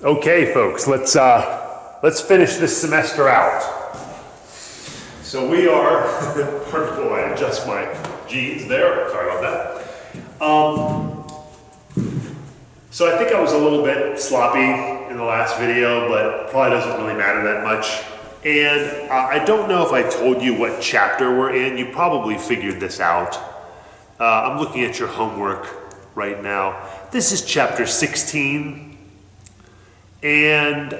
Okay, folks, let's finish this semester out. So we are, pardon, I adjust my jeans there, sorry about that. So I think I was a little bit sloppy in the last video, but probably doesn't really matter that much. And I don't know if I told you what chapter we're in. You probably figured this out. I'm looking at your homework right now. This is chapter 16. And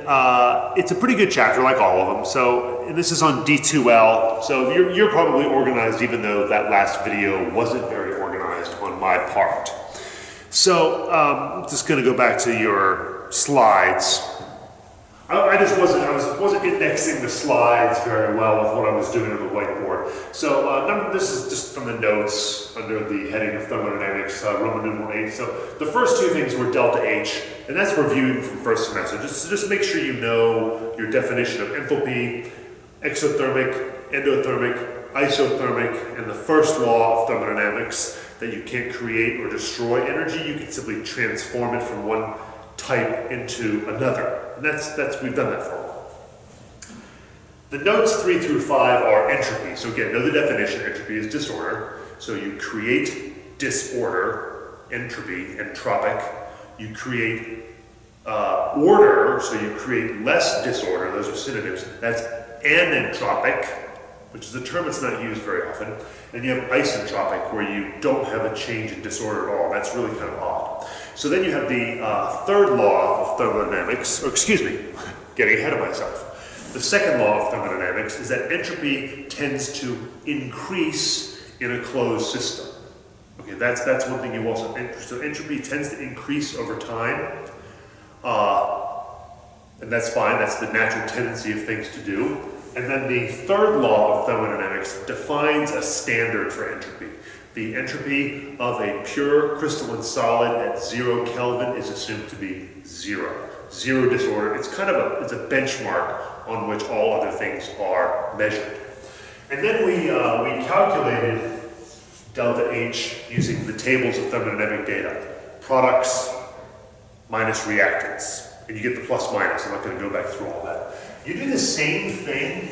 it's a pretty good chapter, like all of them. So, and this is on D2L. So you're probably organized, even though that last video wasn't very organized on my part. So, I'm just going to go back to your slides. I wasn't indexing the slides very well with what I was doing on the whiteboard. So this is just from the notes under the heading of thermodynamics, Roman numeral 8. So the first two things were delta H, and that's reviewed from first semester. Just make sure you know your definition of enthalpy, exothermic, endothermic, isothermic, and the first law of thermodynamics, that you can't create or destroy energy. You can simply transform it from one type into another. And we've done that for a while. The notes 3 through 5 are entropy. So again, know the definition. Entropy is disorder. So you create disorder, entropy, entropic. You create order, so you create less disorder. Those are synonyms. That's anentropic, which is a term that's not used very often. And you have isentropic, where you don't have a change in disorder at all. That's really kind of odd. So then you have the third law of thermodynamics, or excuse me, getting ahead of myself. The second law of thermodynamics is that entropy tends to increase in a closed system. Okay, that's one thing you also, so entropy tends to increase over time, and that's fine, that's the natural tendency of things to do. And then the third law of thermodynamics defines a standard for entropy. The entropy of a pure crystalline solid at 0 Kelvin is assumed to be 0. Zero disorder. It's kind of it's a benchmark on which all other things are measured. And then we calculated delta H using the tables of thermodynamic data. Products minus reactants. And you get the plus minus. I'm not going to go back through all that. You do the same thing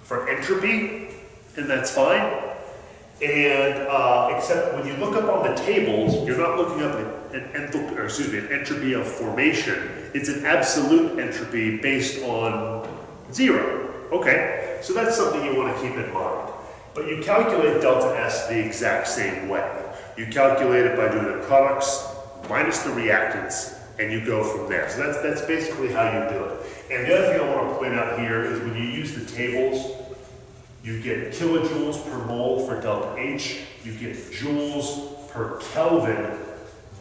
for entropy, and that's fine. And except when you look up on the tables, you're not looking up an entropy of formation. It's an absolute entropy based on 0. Okay, so that's something you want to keep in mind. But you calculate delta S the exact same way. You calculate it by doing the products minus the reactants, and you go from there. So that's basically how you do it. And the other thing I want to point out here is when you use the tables, you get kilojoules per mole for delta H, you get joules per Kelvin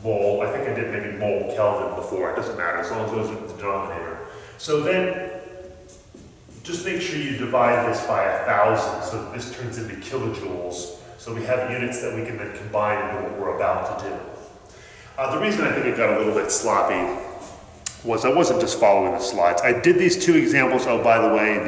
mole. I think I did maybe mole Kelvin before, it doesn't matter as long as those are in the denominator. So then, just make sure you divide this by 1,000 so that this turns into kilojoules. So we have units that we can then combine into what we're about to do. The reason I think it got a little bit sloppy was I wasn't just following the slides. I did these two examples. Oh, by the way,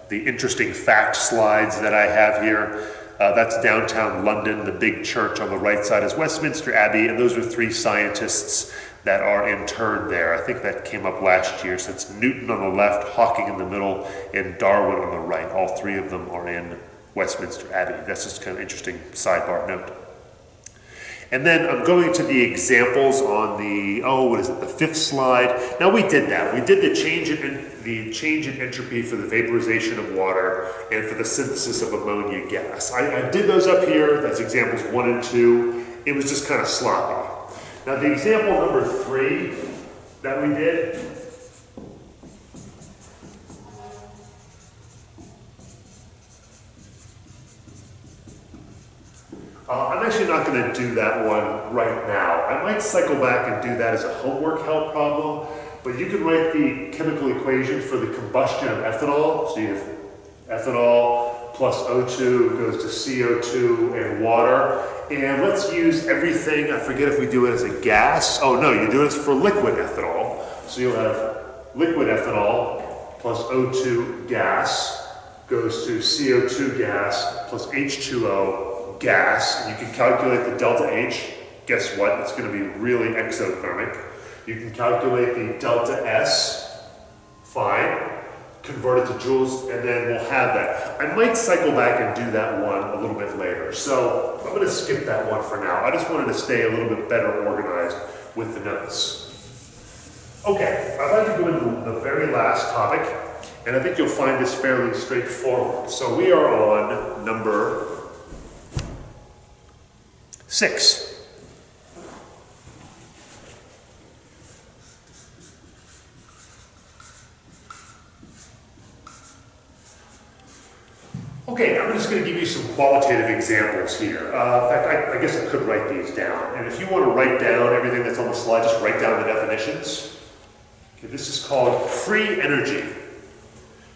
the interesting fact slides that I have here, that's downtown London. The big church on the right side is Westminster Abbey, and those are 3 scientists that are interned there. I think that came up last year. So it's Newton on the left, Hawking in the middle, and Darwin on the right. All 3 of them are in Westminster Abbey. That's just kind of interesting sidebar note. And then I'm going to the examples on the, the 5th slide. Now we did that. We did the change in entropy for the vaporization of water and for the synthesis of ammonia gas. I did those up here. That's examples 1 and 2. It was just kind of sloppy. Now the example number 3 that we did, I'm actually not going to do that one right now. I might cycle back and do that as a homework help problem, but you can write the chemical equation for the combustion of ethanol. So you have ethanol plus O2 goes to CO2 and water. And let's use everything, I forget if we do it as a gas. Oh no, you do it for liquid ethanol. So you'll have liquid ethanol plus O2 gas goes to CO2 gas plus H2O gas, and you can calculate the delta H. Guess what? It's going to be really exothermic. You can calculate the delta S, fine, convert it to joules, and then we'll have that. I might cycle back and do that one a little bit later. So I'm going to skip that one for now. I just wanted to stay a little bit better organized with the notes. Okay, I'd like to go into the very last topic, and I think you'll find this fairly straightforward. So we are on number 6. Okay, I'm just going to give you some qualitative examples here. In fact, I guess I could write these down. And if you want to write down everything that's on the slide, just write down the definitions. Okay, this is called free energy.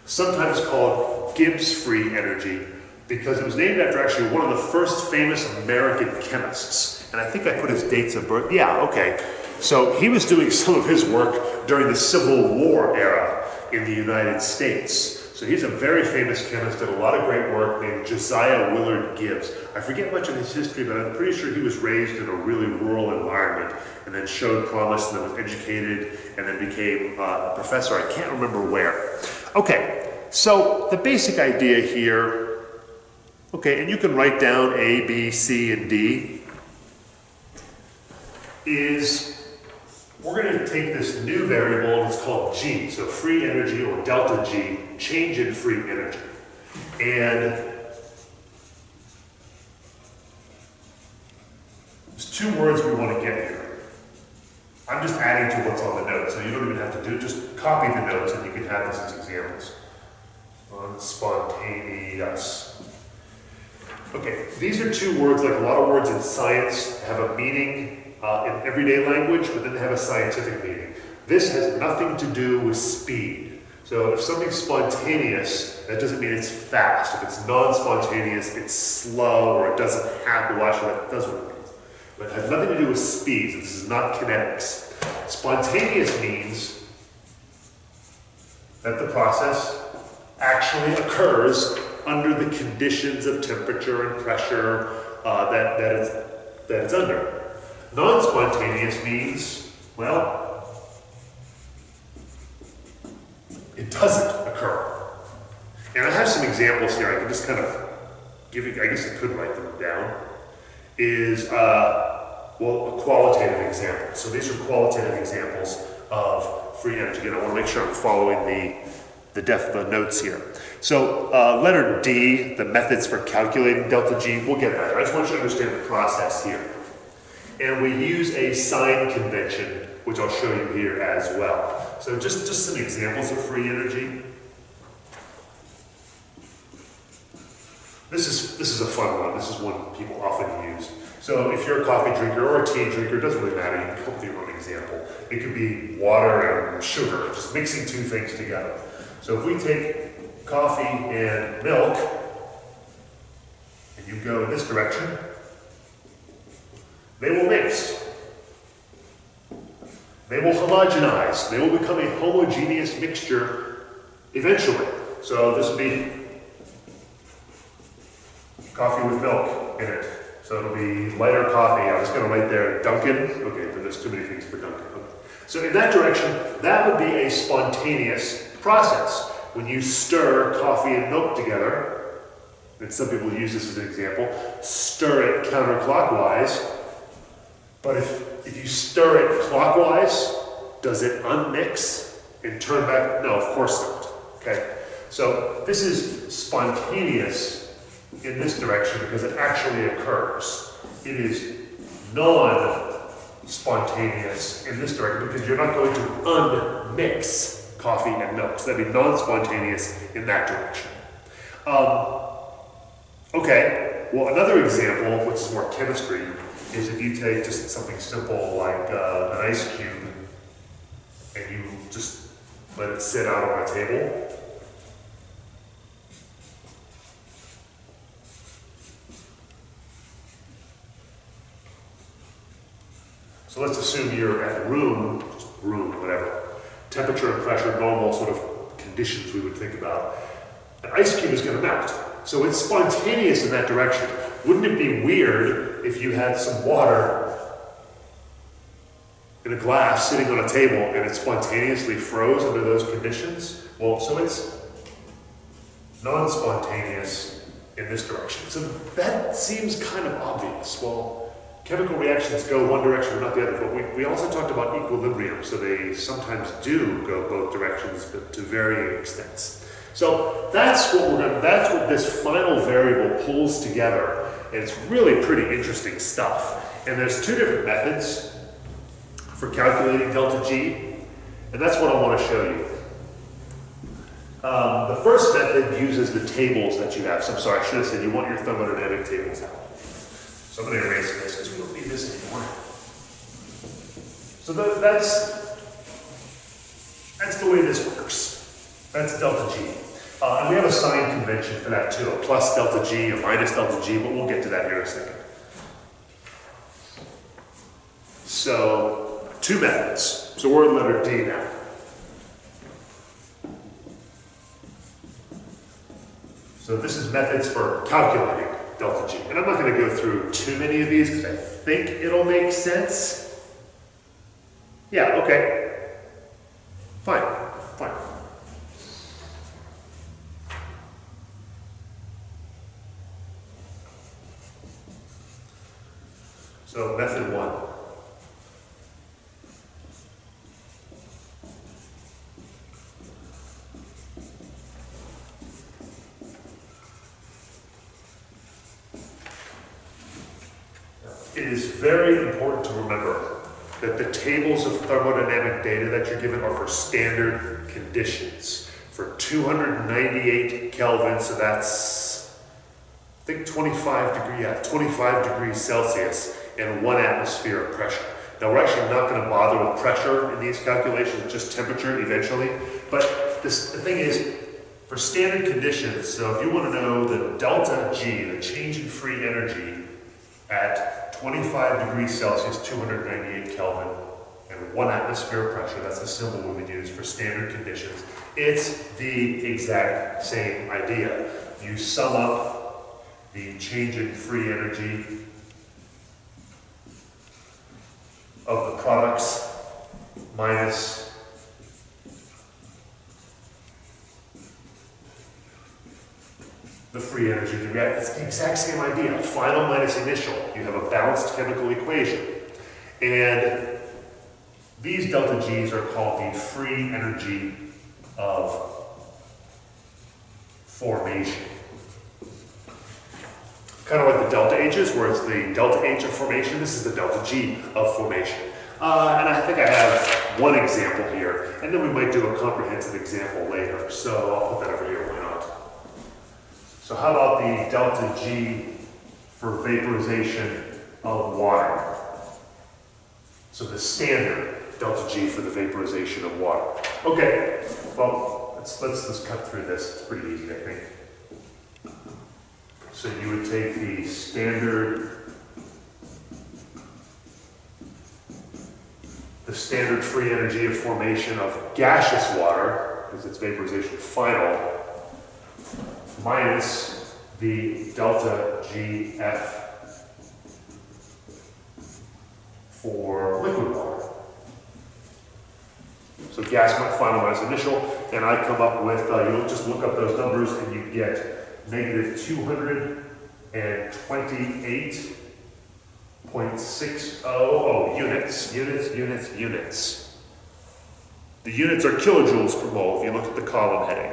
Sometimes called Gibbs free energy because it was named after actually one of the first famous American chemists. And I think I put his dates of birth. Yeah, okay. So he was doing some of his work during the Civil War era in the United States. So he's a very famous chemist, did a lot of great work, named Josiah Willard Gibbs. I forget much of his history, but I'm pretty sure he was raised in a really rural environment and then showed promise and then was educated and then became a professor. I can't remember where. Okay, so the basic idea here, okay, and you can write down A, B, C, and D, is we're going to take this new variable and it's called G, so free energy or delta G, change in free energy. And there's 2 words we want to get here. I'm just adding to what's on the note, so you don't even have to do it, just copy the notes and you can have this as examples. Spontaneous. Okay, these are 2 words, like a lot of words in science have a meaning in everyday language, but then they have a scientific meaning. This has nothing to do with speed. So if something's spontaneous, that doesn't mean it's fast. If it's non-spontaneous, it's slow, or it doesn't happen. Well, actually, that does what it means. But it has nothing to do with speed. This is not kinetics. Spontaneous means that the process actually occurs under the conditions of temperature and pressure that it's under. Non-spontaneous means, well, it doesn't occur. And I have some examples here. I can just kind of give you, I guess I could write them down, is, well, a qualitative example. So these are qualitative examples of free energy. Again, I want to make sure I'm following the notes here. So letter D, the methods for calculating delta G, we'll get that. I just want you to understand the process here. And we use a sign convention, which I'll show you here as well. So just some examples of free energy. This is a fun one. This is one people often use. So if you're a coffee drinker or a tea drinker, it doesn't really matter. You can come up with your own example. It could be water and sugar, just mixing 2 things together. So if we take coffee and milk, and you go in this direction, they will mix. They will homogenize. They will become a homogeneous mixture eventually. So this will be coffee with milk in it. So it'll be lighter coffee. I was going to write there Dunkin'. Okay, but there's too many things for Dunkin'. Okay. So in that direction, that would be a spontaneous process. When you stir coffee and milk together, and some people use this as an example, stir it counterclockwise. But if you stir it clockwise, does it unmix and turn back? No, of course not. Okay, so this is spontaneous in this direction because it actually occurs. It is non-spontaneous in this direction because you're not going to unmix coffee and milk. So that'd be non-spontaneous in that direction. Okay, well, another example, which is more chemistry, is if you take just something simple like an ice cube and you just let it sit out on a table. So let's assume you're at room, whatever, temperature and pressure, normal sort of conditions we would think about. An ice cube is going to melt. So it's spontaneous in that direction. Wouldn't it be weird if you had some water in a glass sitting on a table and it spontaneously froze under those conditions, well, so it's non-spontaneous in this direction. So that seems kind of obvious. Well, chemical reactions go one direction, not the other, but we also talked about equilibrium, so they sometimes do go both directions, but to varying extents. So that's what this final variable pulls together, and it's really pretty interesting stuff. And there's two different methods for calculating delta G, and that's what I want to show you. The first method uses the tables that you have. So I'm sorry, I should have said you want your thermodynamic tables out. So I'm going to erase this because we don't need this anymore. So that's the way this works. That's delta G. And we have a sign convention for that too, a plus delta G, a minus delta G, but we'll get to that here in a second. So, two methods. So we're at letter D now. So this is methods for calculating delta G. And I'm not going to go through too many of these because I think it'll make sense. Yeah, okay. Fine. So method one. It is very important to remember that the tables of thermodynamic data that you're given are for standard conditions. For 298 Kelvin, so that's, I think 25 degrees Celsius and 1 atmosphere of pressure. Now we're actually not going to bother with pressure in these calculations, just temperature eventually. But the thing is, for standard conditions, so if you want to know the delta G, the change in free energy at 25 degrees Celsius, 298 Kelvin, and 1 atmosphere of pressure, that's the symbol we would use for standard conditions. It's the exact same idea. You sum up the change in free energy of the products minus the free energy of the reactant. It's the exact same idea. Final minus initial. You have a balanced chemical equation. And these delta G's are called the free energy of formation. Kind of like the delta H's, where it's the delta H of formation. This is the delta G of formation. And I think I have one example here, and then we might do a comprehensive example later. So I'll put that over here, why not? So how about the delta G for vaporization of water? So the standard delta G for the vaporization of water. Okay, well, let's cut through this. It's pretty easy, I think. So you would take the standard free energy of formation of gaseous water, because it's vaporization final, minus the delta GF for liquid water. So gas final minus initial, and I come up with, you'll just look up those numbers and you get negative 228.60, units. The units are kilojoules per mole if you look at the column heading.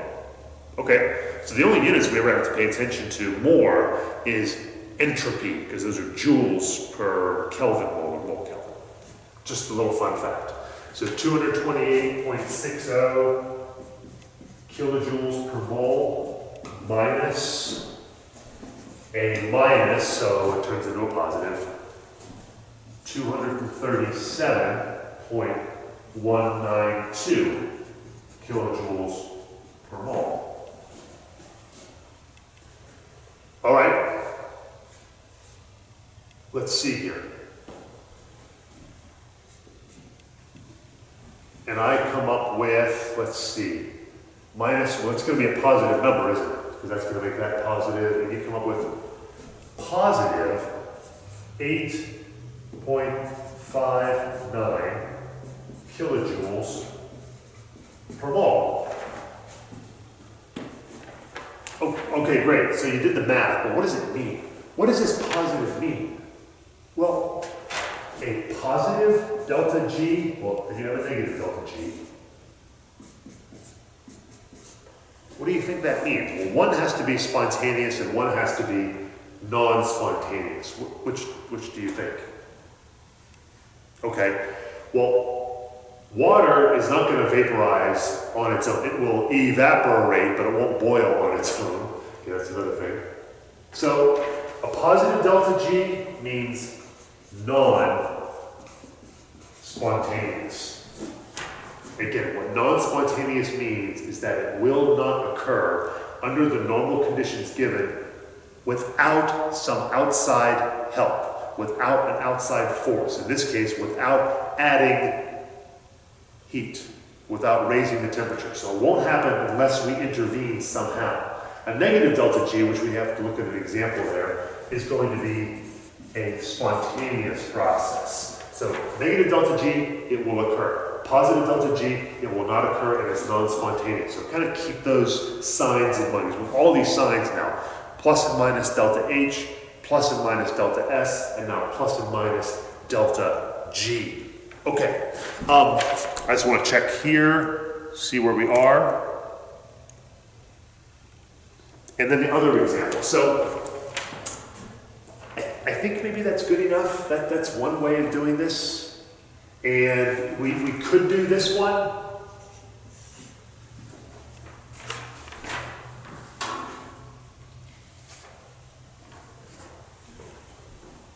Okay, so the only units we ever have to pay attention to more is entropy, because those are joules per Kelvin mole or mole Kelvin. Just a little fun fact. So 228.60 kilojoules per mole minus a minus, so it turns into a positive, 237.192 kilojoules per mole. All right, let's see here. And I come up with, let's see, minus, well, it's going to be a positive number, isn't it? Because that's going to make that positive, and you come up with positive 8.59 kilojoules per mole. Oh, okay, great. So you did the math, but what does it mean? What does this positive mean? Well, a positive delta G, well, if you have a negative delta G, what do you think that means? Well, one has to be spontaneous and one has to be non-spontaneous. Which do you think? Okay, well, water is not going to vaporize on its own. It will evaporate, but it won't boil on its own. Okay, that's another thing. So a positive delta G means non-spontaneous. Again, what non-spontaneous means is that it will not occur under the normal conditions given without some outside help, without an outside force. In this case, without adding heat, without raising the temperature. So it won't happen unless we intervene somehow. A negative delta G, which we have to look at an example there, is going to be a spontaneous process. So negative delta G, it will occur. Positive delta G, it will not occur and it's non-spontaneous. So kind of keep those signs in mind. With all these signs now, plus and minus delta H, plus and minus delta S, and now plus and minus delta G. Okay, I just want to check here, see where we are. And then the other example. So I think maybe that's good enough. That's one way of doing this. And we could do this one.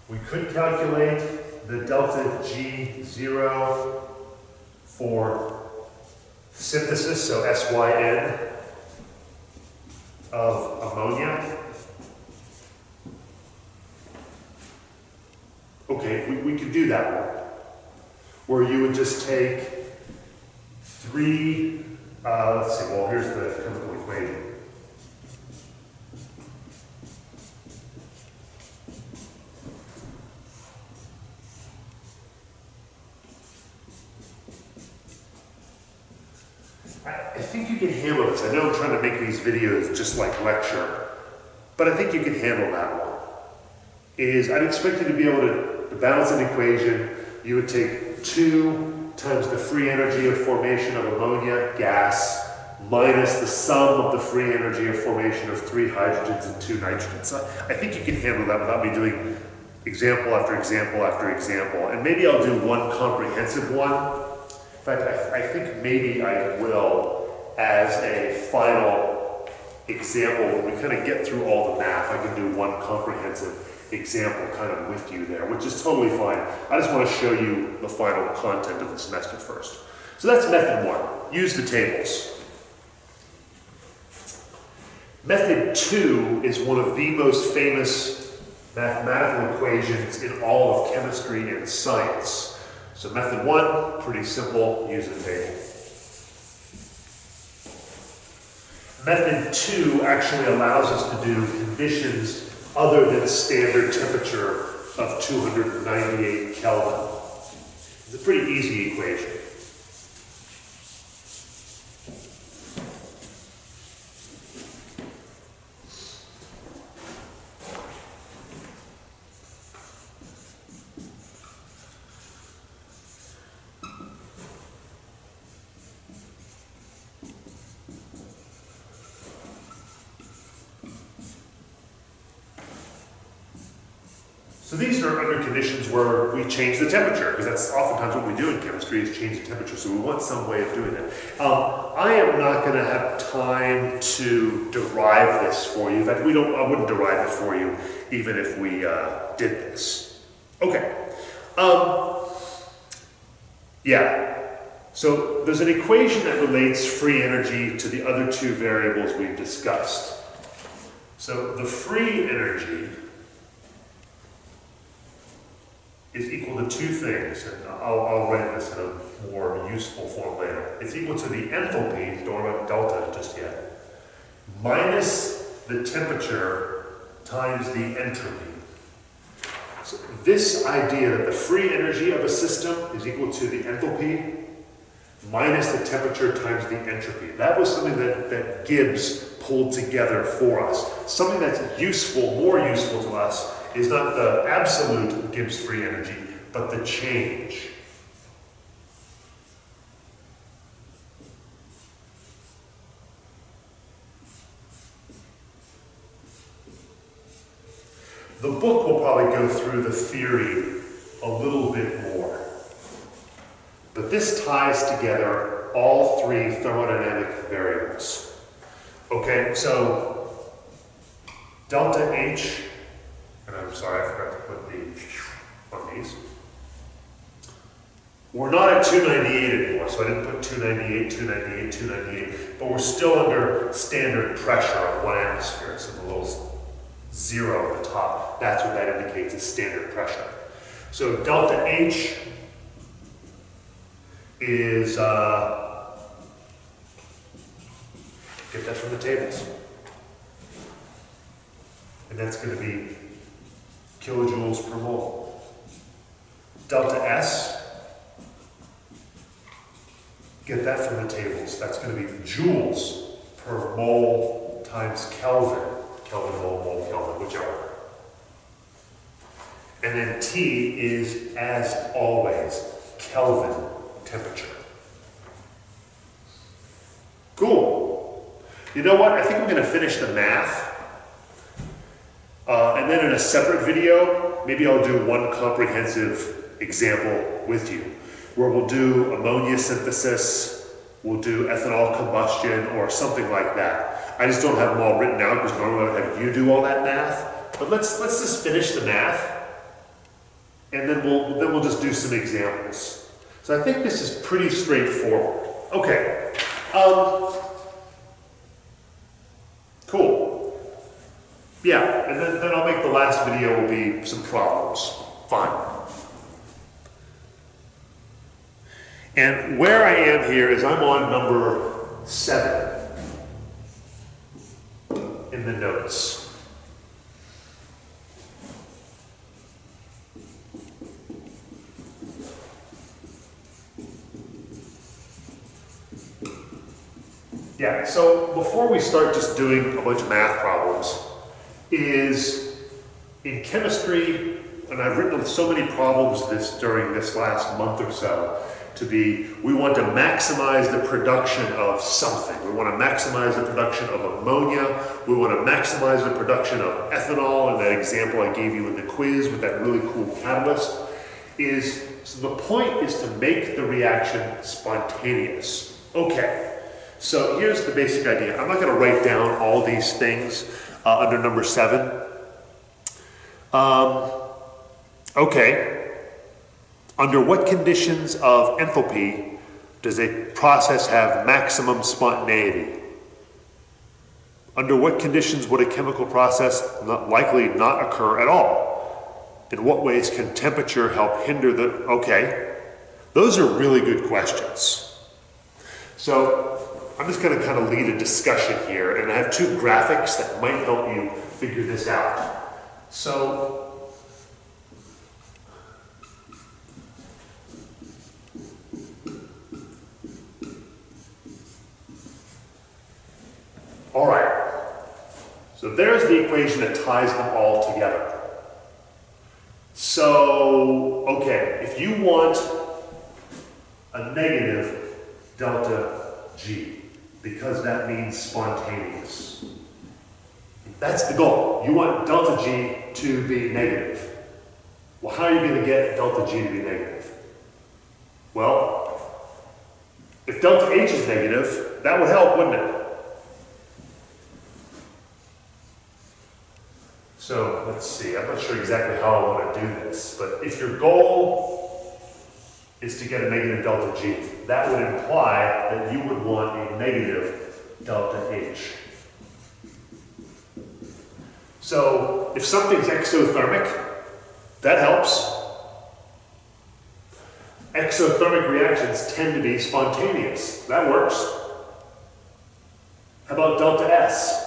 We could calculate the delta G0 for synthesis, so SYN of ammonia. Okay, we could do that one, where you would just take three, let's see, well, here's the chemical equation. I think you can handle this. I know I'm trying to make these videos just like lecture, but I think you can handle that one. I'd expect you to be able to balance an equation. You would take 2 times the free energy of formation of ammonia gas minus the sum of the free energy of formation of 3 hydrogens and 2 nitrogens. So I think you can handle that without me doing example after example after example. And maybe I'll do one comprehensive one. In fact, I think maybe I will as a final example. When we kind of get through all the math, I can do one comprehensive example kind of with you there, which is totally fine. I just want to show you the final content of the semester first. So that's method 1. Use the tables. Method 2 is one of the most famous mathematical equations in all of chemistry and science. So method 1, pretty simple, use a table. Method 2 actually allows us to do conditions other than standard temperature of 298 Kelvin. It's a pretty easy equation. So these are under conditions where we change the temperature, because that's oftentimes what we do in chemistry is change the temperature, so we want some way of doing that. I am not going to have time to derive this for you. In fact, I wouldn't derive it for you even if we did this. Okay. Yeah. So there's an equation that relates free energy to the other 2 variables we've discussed. So the free energy is equal to 2 things, and I'll write this in a more useful form later. It's equal to the enthalpy, don't worry about delta just yet, minus the temperature times the entropy. So this idea that the free energy of a system is equal to the enthalpy minus the temperature times the entropy. That was something that Gibbs pulled together for us. Something that's useful, more useful to us, is not the absolute Gibbs free energy, but the change. The book will probably go through the theory a little bit more. But this ties together all three thermodynamic variables. Okay, so delta H, and I'm sorry, I forgot to put the on these. We're not at 298 anymore, so I didn't put 298, 298, 298, but we're still under standard pressure of 1 atmosphere, so the little zero at the top, that's what that indicates as standard pressure. So delta H is, get that from the tables. And that's going to be kilojoules per mole. Delta S, get that from the tables. That's going to be joules per mole times Kelvin. Kelvin, mole, Kelvin, whichever. And then T is, as always, Kelvin temperature. Cool. You know what? I think I'm going to finish the math. And then in a separate video, maybe I'll do one comprehensive example with you, where we'll do ammonia synthesis, we'll do ethanol combustion, or something like that. I just don't have them all written out because normally I would have you do all that math. But let's just finish the math, and then we'll just do some examples. So I think this is pretty straightforward. Okay. Cool. Yeah, and then I'll make the last video will be some problems. Fine. And where I am here is I'm on number 7 in the notes. Yeah, so before we start just doing a bunch of math problems, is in chemistry, and I've written so many problems during this last month or so, we want to maximize the production of something. We want to maximize the production of ammonia. We want to maximize the production of ethanol, and that example I gave you in the quiz with that really cool catalyst. So the point is to make the reaction spontaneous. Okay, so here's the basic idea. I'm not going to write down all these things under number 7. Okay. Under what conditions of enthalpy does a process have maximum spontaneity? Under what conditions would a chemical process likely not occur at all? In what ways can temperature help hinder the... Okay, those are really good questions. So I'm just going to kind of lead a discussion here, and I have 2 graphics that might help you figure this out. So all right, so there's the equation that ties them all together. So, okay, if you want a negative delta G, because that means spontaneous. That's the goal. You want delta G to be negative. Well, how are you going to get delta G to be negative? Well, if delta H is negative, that would help, wouldn't it? So let's see, I'm not sure exactly how I want to do this, but if your goal is to get a negative delta G, that would imply that you would want a negative delta H. So if something's exothermic, that helps. Exothermic reactions tend to be spontaneous. That works. How about delta S?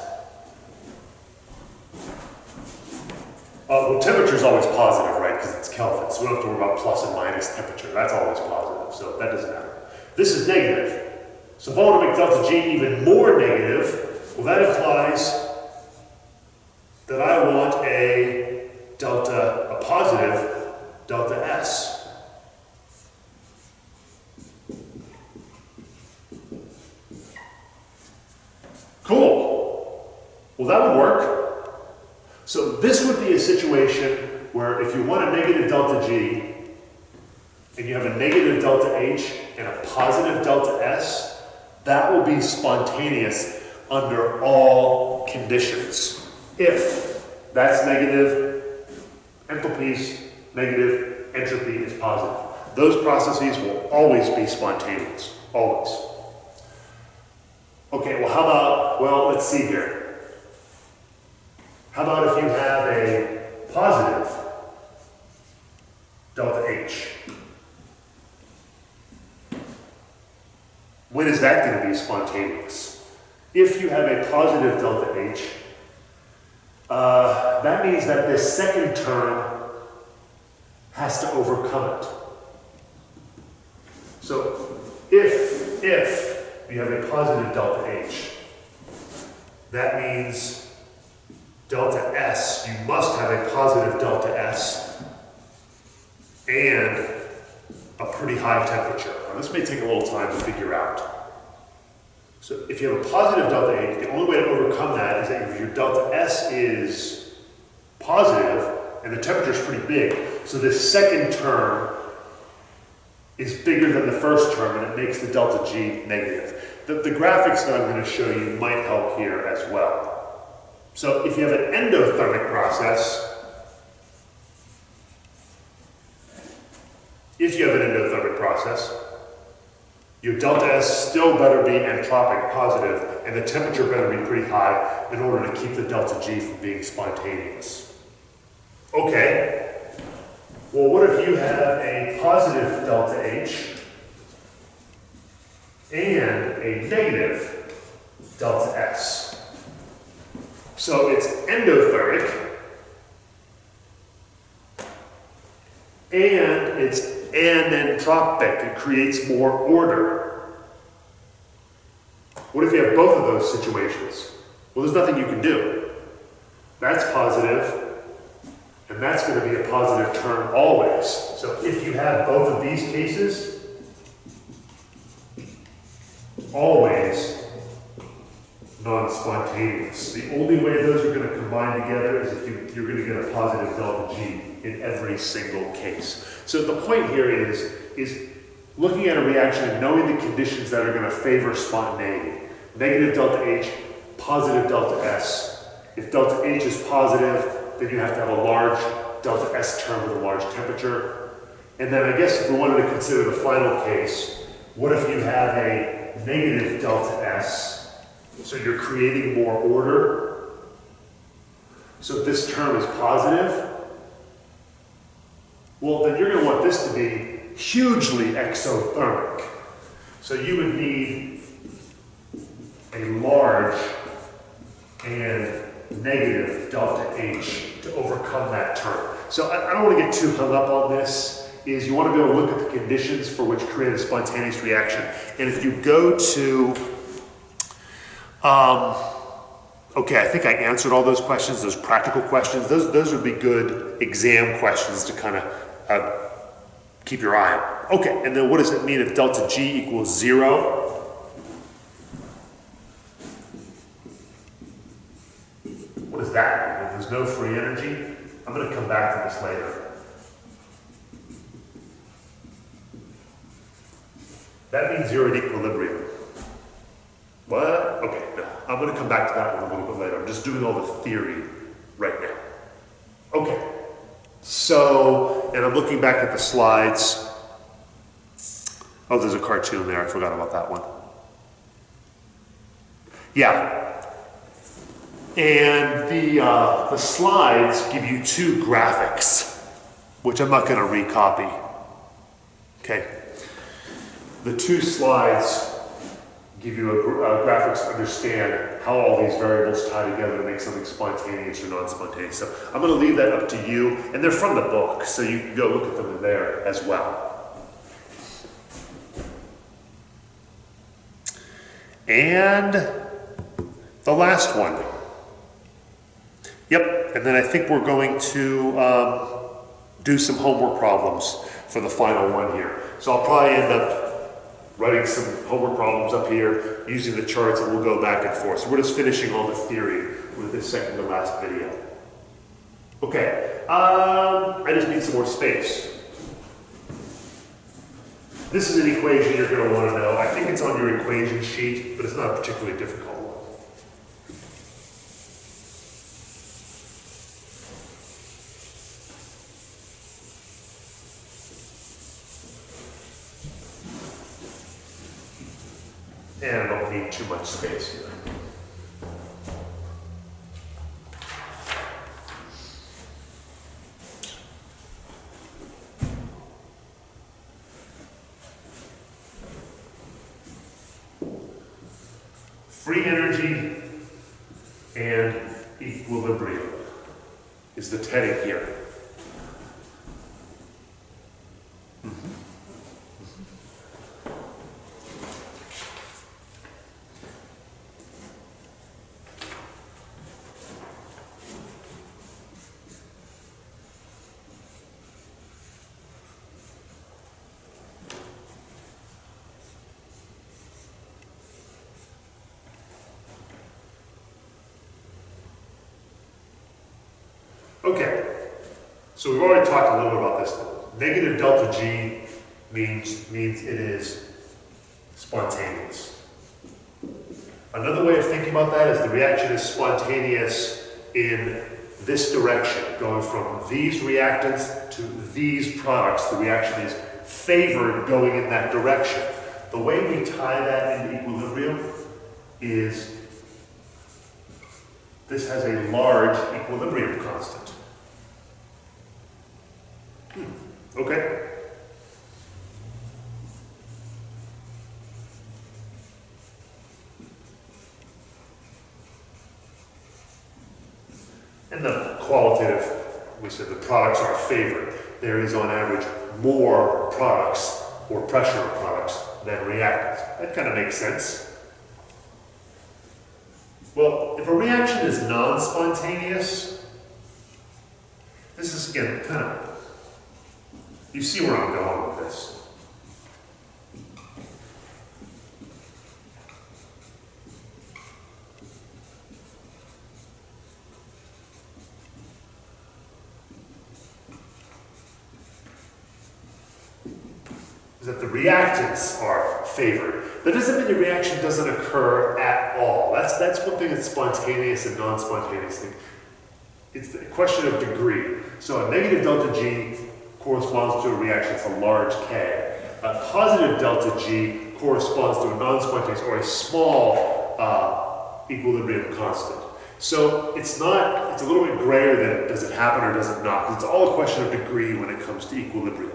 Well, temperature is always positive, right? Because it's Kelvin, so we don't have to worry about plus and minus temperature. That's always positive, so that doesn't matter. This is negative. So if I want to make delta G even more negative, well, that implies that I want a positive delta S. Cool. Well, that would work. So this would be a situation where if you want a negative delta G, and you have a negative delta H and a positive delta S, that will be spontaneous under all conditions. If that's negative, enthalpy's negative, entropy is positive. Those processes will always be spontaneous, always. Okay, well how about, well, let's see here. How about if you have a positive delta H? When is that going to be spontaneous? If you have a positive delta H, that means that this second term has to overcome it. So if you have a positive delta H, that means delta S, you must have a positive delta S and a pretty high temperature. Now, this may take a little time to figure out. So if you have a positive delta H, the only way to overcome that is that if your delta S is positive and the temperature is pretty big, so this second term is bigger than the first term and it makes the delta G negative. The graphics that I'm going to show you might help here as well. So if you have an endothermic process, your delta S still better be entropic positive and the temperature better be pretty high in order to keep the delta G from being spontaneous. Okay, well what if you have a positive delta H and a negative delta S? So it's endothermic and it's anentropic. It creates more order. What if you have both of those situations? Well, there's nothing you can do. That's positive, and that's going to be a positive term always. So if you have both of these cases, always non-spontaneous. The only way those are going to combine together is if you're going to get a positive delta G in every single case. So the point here is looking at a reaction and knowing the conditions that are going to favor spontaneity. Negative delta H, positive delta S. If delta H is positive, then you have to have a large delta S term with a large temperature. And then I guess if we wanted to consider the final case, what if you have a negative delta S? So you're creating more order. So this term is positive. Well, then you're going to want this to be hugely exothermic. So you would need a large and negative delta H to overcome that term. So I don't want to get too hung up on this. Is you want to be able to look at the conditions for which create a spontaneous reaction. And if you go to, okay, I think I answered all those questions, those practical questions. Those would be good exam questions to kind of keep your eye on. Okay, and then what does it mean if delta G equals 0? What does that mean? If there's no free energy? I'm going to come back to this later. That means you're at equilibrium. What? Okay, no. I'm going to come back to that one a little bit later. I'm just doing all the theory right now. Okay. So, and I'm looking back at the slides. Oh, there's a cartoon there. I forgot about that one. Yeah. And the slides give you two graphics, which I'm not going to recopy. Okay. The two slides give you a graphics to understand how all these variables tie together to make something spontaneous or non-spontaneous. So I'm going to leave that up to you, and they're from the book, so you can go look at them in there as well. And the last one. Yep, and then I think we're going to do some homework problems for the final one here. So I'll probably end up writing some homework problems up here using the charts, and we'll go back and forth. So we're just finishing all the theory with this second to last video. Okay, I just need some more space. This is an equation you're going to want to know. I think it's on your equation sheet, but it's not a particularly difficult one. And I don't need too much space here. Free energy and equilibrium is the heading here. Okay, so we've already talked a little bit about this. Negative delta G means it is spontaneous. Another way of thinking about that is the reaction is spontaneous in this direction, going from these reactants to these products. The reaction is favored going in that direction. The way we tie that into equilibrium is this has a large equilibrium constant. Okay. And the qualitative, we said the products are favored. There is on average more products or pressure of products than reactants. That kind of makes sense. Well, if a reaction is non-spontaneous, this is again kind of, you see where I'm going with this. Is that the reactants are favored. That doesn't mean the reaction doesn't occur at all. That's one thing that's spontaneous and non-spontaneous thing. It's a question of degree. So a negative delta G corresponds to a reaction that's a large K. A positive delta G corresponds to a non-spontaneous or a small equilibrium constant. So it's a little bit grayer than does it happen or does it not. It's all a question of degree when it comes to equilibrium.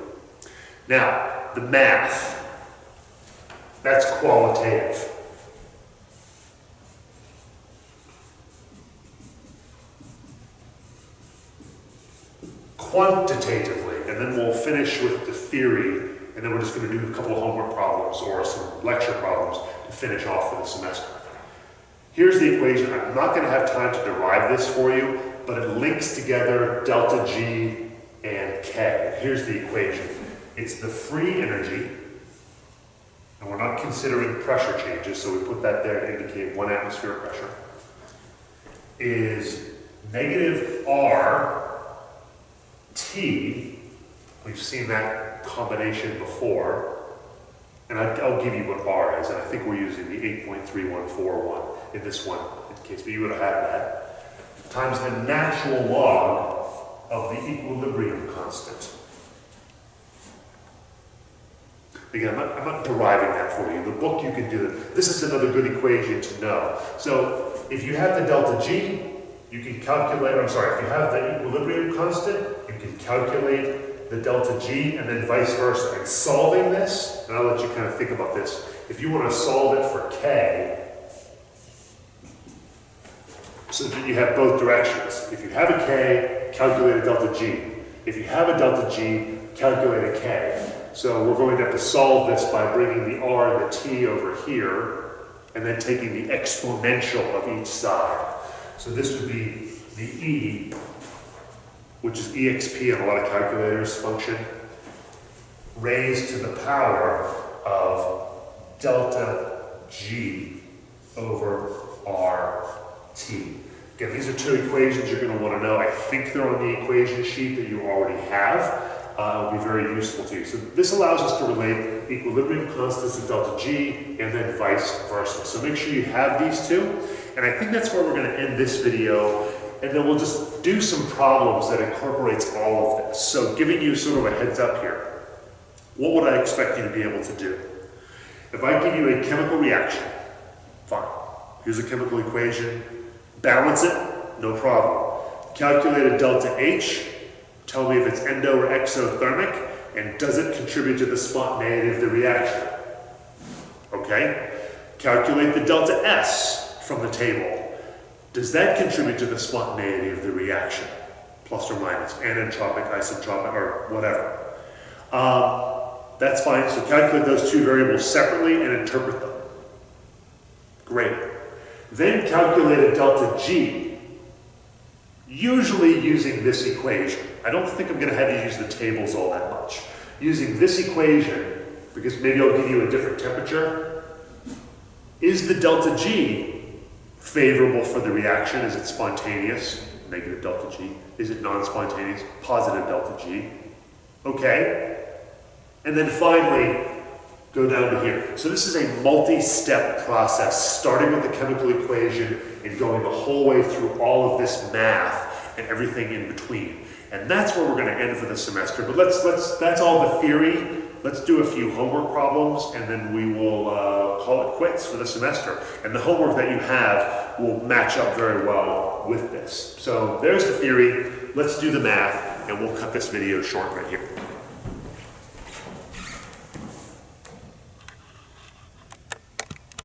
Now, the math, that's qualitative. Quantitatively, and then we'll finish with the theory, and then we're just going to do a couple of homework problems or some lecture problems to finish off for the semester. Here's the equation. I'm not going to have time to derive this for you, but it links together delta G and K. Here's the equation. It's the free energy, and we're not considering pressure changes, so we put that there to indicate 1 atmosphere pressure, is negative R T. We've seen that combination before, and I'll give you what R is, and I think we're using the 8.3141 in this one, in case, but you would have had that, times the natural log of the equilibrium constant. Again, I'm not deriving that for you. The book, you can do it. This is another good equation to know. So if you have the delta G, you can calculate, if you have the equilibrium constant, you can calculate the delta G and then vice versa. And solving this, and I'll let you kind of think about this. If you want to solve it for K, so that you have both directions. If you have a K, calculate a delta G. If you have a delta G, calculate a K. So we're going to have to solve this by bringing the R and the T over here and then taking the exponential of each side. So this would be the E, which is exp on a lot of calculators function, raised to the power of delta G over RT. Again, these are two equations you're going to want to know. I think they're on the equation sheet that you already have. It'll be very useful to you. So this allows us to relate equilibrium constants to delta G and then vice versa. So make sure you have these two. And I think that's where we're going to end this video. And then we'll just do some problems that incorporates all of this. So giving you sort of a heads up here, what would I expect you to be able to do? If I give you a chemical reaction, fine. Here's a chemical equation. Balance it, no problem. Calculate a delta H. Tell me if it's endo or exothermic, and does it contribute to the spontaneity of the reaction? Okay. Calculate the delta S from the table. Does that contribute to the spontaneity of the reaction? Plus or minus, anetropic, isentropic, or whatever. That's fine. So calculate those two variables separately and interpret them. Great. Then calculate a delta G, usually using this equation. I don't think I'm going to have you use the tables all that much. Using this equation, because maybe I'll give you a different temperature, is the delta G favorable for the reaction? Is it spontaneous? Negative delta G. Is it non-spontaneous? Positive delta G. Okay. And then finally, go down to here. So this is a multi-step process, starting with the chemical equation and going the whole way through all of this math and everything in between. And that's where we're going to end for the semester. But that's all the theory. Let's do a few homework problems, and then we will call it quits for the semester. And the homework that you have will match up very well with this. So there's the theory. Let's do the math, and we'll cut this video short right here.